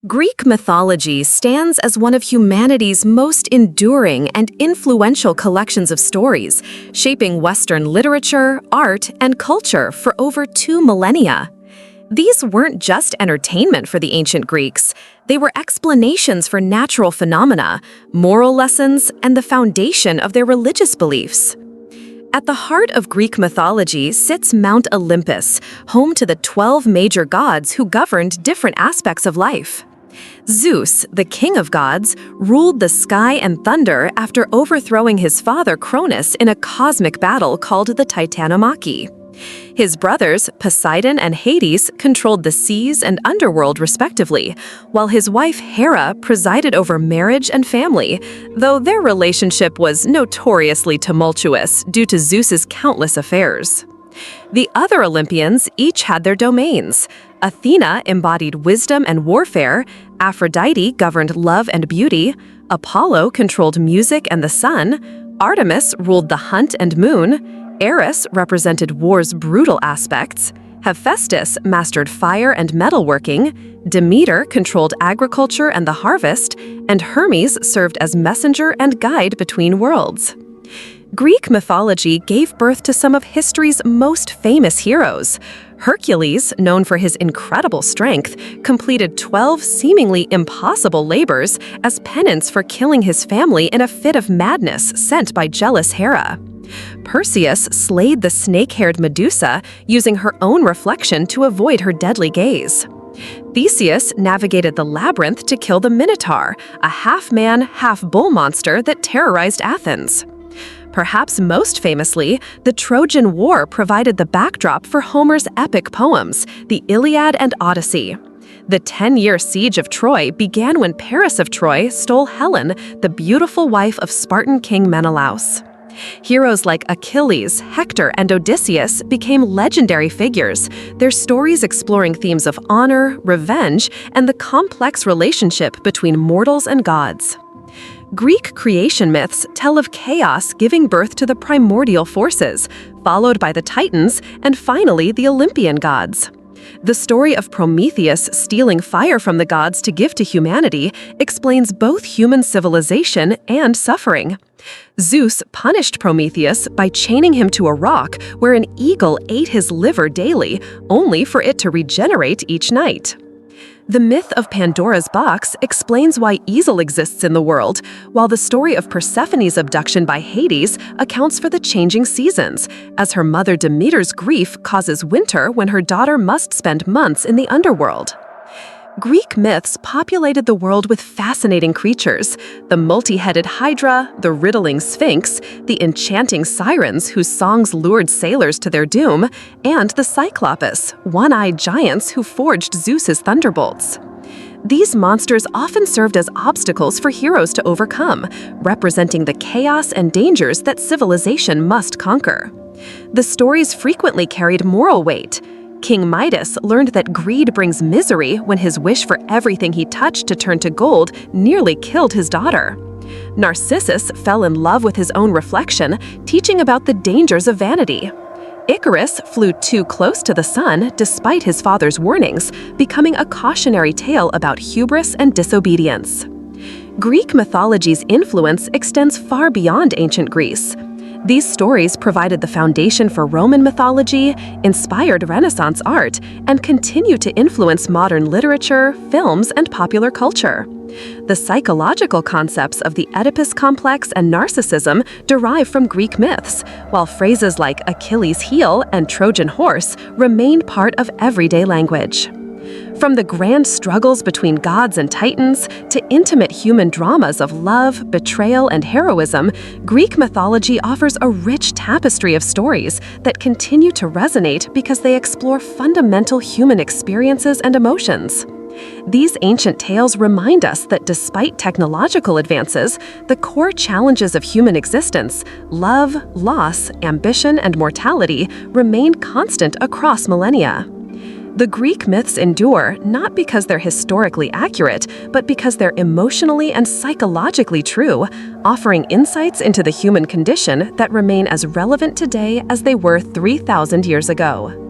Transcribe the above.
Greek mythology stands as one of humanity's most enduring and influential collections of stories, shaping Western literature, art, and culture for over 2 millennia. These weren't just entertainment for the ancient Greeks, they were explanations for natural phenomena, moral lessons, and the foundation of their religious beliefs. At the heart of Greek mythology sits Mount Olympus, home to the 12 major gods who governed different aspects of life. Zeus, the king of gods, ruled the sky and thunder after overthrowing his father Cronus in a cosmic battle called the Titanomachy. His brothers, Poseidon and Hades, controlled the seas and underworld respectively, while his wife Hera presided over marriage and family, though their relationship was notoriously tumultuous due to Zeus's countless affairs. The other Olympians each had their domains. Athena embodied wisdom and warfare, Aphrodite governed love and beauty, Apollo controlled music and the sun, Artemis ruled the hunt and moon, Eris represented war's brutal aspects, Hephaestus mastered fire and metalworking, Demeter controlled agriculture and the harvest, and Hermes served as messenger and guide between worlds. Greek mythology gave birth to some of history's most famous heroes. Hercules, known for his incredible strength, completed 12 seemingly impossible labors as penance for killing his family in a fit of madness sent by jealous Hera. Perseus slayed the snake-haired Medusa using her own reflection to avoid her deadly gaze. Theseus navigated the labyrinth to kill the Minotaur, a half-man, half-bull monster that terrorized Athens. Perhaps most famously, the Trojan War provided the backdrop for Homer's epic poems, the Iliad and Odyssey. The 10-year siege of Troy began when Paris of Troy stole Helen, the beautiful wife of Spartan king Menelaus. Heroes like Achilles, Hector, and Odysseus became legendary figures, their stories exploring themes of honor, revenge, and the complex relationship between mortals and gods. Greek creation myths tell of chaos giving birth to the primordial forces, followed by the Titans, and finally the Olympian gods. The story of Prometheus stealing fire from the gods to give to humanity explains both human civilization and suffering. Zeus punished Prometheus by chaining him to a rock where an eagle ate his liver daily, only for it to regenerate each night. The myth of Pandora's box explains why evil exists in the world, while the story of Persephone's abduction by Hades accounts for the changing seasons, as her mother Demeter's grief causes winter when her daughter must spend months in the underworld. Greek myths populated the world with fascinating creatures: the multi-headed Hydra, the riddling Sphinx, the enchanting sirens whose songs lured sailors to their doom, and the Cyclopes, one-eyed giants who forged Zeus's thunderbolts. These monsters often served as obstacles for heroes to overcome, representing the chaos and dangers that civilization must conquer. The stories frequently carried moral weight. King Midas learned that greed brings misery when his wish for everything he touched to turn to gold nearly killed his daughter. Narcissus fell in love with his own reflection, teaching about the dangers of vanity. Icarus flew too close to the sun despite his father's warnings, becoming a cautionary tale about hubris and disobedience. Greek mythology's influence extends far beyond ancient Greece. These stories provided the foundation for Roman mythology, inspired Renaissance art, and continue to influence modern literature, films, and popular culture. The psychological concepts of the Oedipus complex and narcissism derive from Greek myths, while phrases like Achilles' heel and Trojan horse remain part of everyday language. From the grand struggles between gods and titans to intimate human dramas of love, betrayal, and heroism, Greek mythology offers a rich tapestry of stories that continue to resonate because they explore fundamental human experiences and emotions. These ancient tales remind us that despite technological advances, the core challenges of human existence, love, loss, ambition, and mortality, remain constant across millennia. The Greek myths endure not because they're historically accurate, but because they're emotionally and psychologically true, offering insights into the human condition that remain as relevant today as they were 3,000 years ago.